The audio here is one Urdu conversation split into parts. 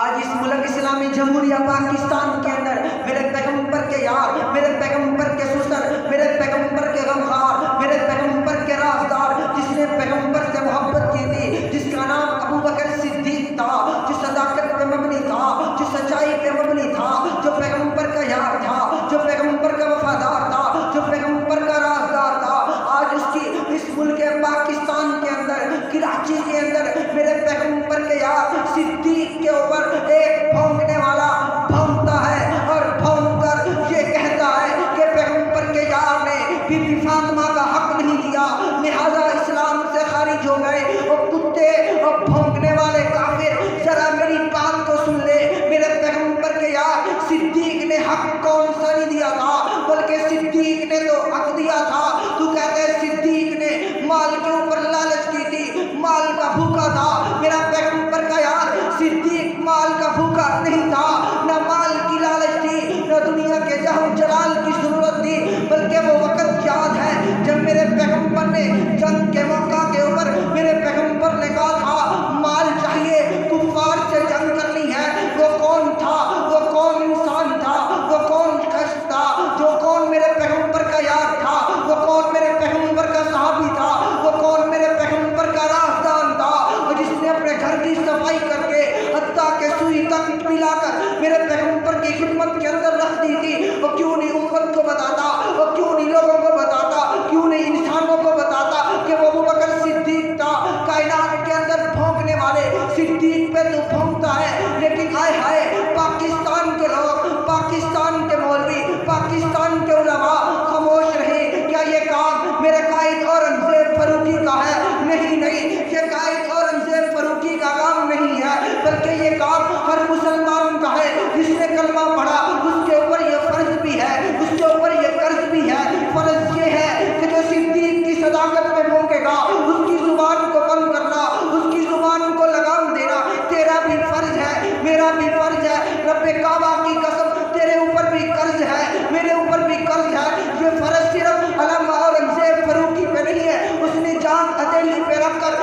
آج اس ملک اسلامی جمہوریہ پاکستان کے اندر میرے پیغمبر کے یار، میرے پیغمبر کے سسر، میرے پیغمبر کے غمخوار، میرے پیغمبر کے رازدار، جس نے پیغمبر سے محبت کی تھی، جس کا نام ابو بکر صدیق تھا، جو صداقت پہ مبنی تھا، جو سچائی پہ مبنی تھا، جو پیغمبر کا یار تھا، جو پیغمبر کا وفادار تھا، جو پیغمبر کا رازدار تھا، آج اس کی اس ملک پاکستان کے اندر، کراچی کے اندر میرے پیغمبر کے یار صدیق کے اوپر ایک بھونکنے والا بھونکتا ہے اور بھونک کر یہ کہتا ہے کہ پیغمبر کے یار نے بی بی فاطمہ کا حق نہیں دیا، لہذا اسلام سے خارج ہو گئے۔ اور کتے اور بھونکنے والے کافر، ذرا میری بات کو سن لے، میرے پیغمبر کے یار صدیق نے حق کون سا نہیں دیا تھا، بلکہ صدیق نے تو حق دیا تھا۔ تو کہتے ہیں صدیق نے مال کے اوپر لالچ کی تھی، مال کا بھوکا تھا، میرا پیغمبر کا یار صدیق مال کا بھوکا نہیں تھا، نہ مال کی لالچ تھی، نہ دنیا کے جاہ و جلال کی ضرورت تھی، بلکہ وہ وقت یاد ہے جب میرے پیغمبر نے جنگ کے موقع کے اوپر میرے پیغمبر نے کہا تھا مال چاہیے، کفار سے جنگ کرنی ہے۔ وہ کون تھا، وہ کون انسان تھا، وہ کون شخص تھا، جو کون میرے پیغمبر کا یار تھا، وہ کون میرے پیغمبر کا صحابی تھا، وہ کون میرے پیغمبر کا رازدار تھا، جس نے اپنے گھر کی صفائی کر کے حتیٰ کہ سوئی تک پلا کر میرے پیغمبر کی خدمت کے اندر رکھ دی تھی۔ وہ کیوں نہیں امت کو بتاتا، وہ کیوں نہیں لوگوں کو بتاتا، کیوں نہیں انسانوں کو بتاتا کہ وہ ابو بکر صدیق تھا۔ کائنات کے اندر بھونکنے والے صدیق پہ تو بھونکتا ہے، لیکن آئے ہائے پاکستان کے لوگ، پاکستان کے مولوی، پاکستان کے علماء خاموش رہے۔ کیا یہ کام میرے قائد اورنگزیب فاروقی کا ہے؟ نہیں نہیں، یہ قائد اورنگزیب فاروقی کا کام نہیں ہے، بلکہ یہ کام ہر مسلمان کا ہے جس نے کلمہ پڑھا۔ اس کے اوپر یہ فرض بھی ہے، اس کے اوپر یہ قرض بھی ہے۔ فرض یہ ہے کہ جو صدیق کی صداقت میں بھونکے گا اس کی زبان کو بند کرنا، اس کی زبان کو لگام دینا تیرا بھی فرض ہے، میرا بھی فرض ہے۔ رب کعبہ کی قسم تیرے اوپر بھی قرض ہے، میرے اوپر بھی قرض ہے۔ یہ فرض صرف علامہ اورنگزیب فاروقی پہ نہیں ہے، اس نے جان ہتھیلی پہ رکھ کر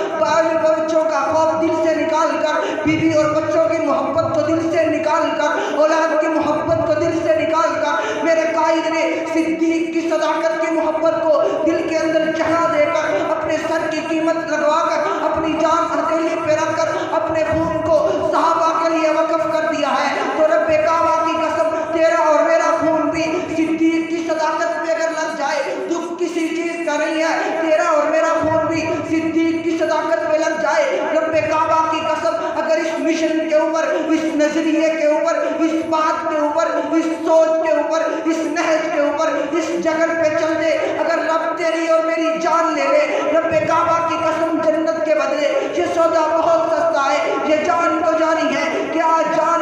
بچوں کا خوف دل سے نکال کر، بیوی اور بچوں کی محبت کو دل سے نکال کر، اولاد کی محبت کو دل سے نکال کر، میرے قائد نے صدیق کی صداقت کی محبت کو دل کے اندر جگہ دے کر، اپنے سر کی قیمت لگوا کر، اپنی جان ہتھیلی پہ رکھ کر، اپنے خون کو صحابہ کے لیے وقف کر دیا ہے۔ تو رب کعبہ کی قسم تیرا اور میرا خون بھی صدیق کی صداقت پہ اگر لگ جائے، دکھ کسی چیز کا نہیں ہے، تیرا اور میرا خون بھی صدیق کی صداقت پہ لگ جائے۔ رب کعبہ کی قسم اگر اس مشن کے اوپر، اس نظریے کے اوپر، اس بات کے اوپر، اس سوچ کے اوپر، اس نہج کے اوپر، اس جگہ پہ چل دے، اگر رب تیری اور میری جان لے لے، رب کعبہ کی قسم جنت کے بدلے یہ سودا بہت سستا ہے، یہ جان تو جانی ہے کہ آج جان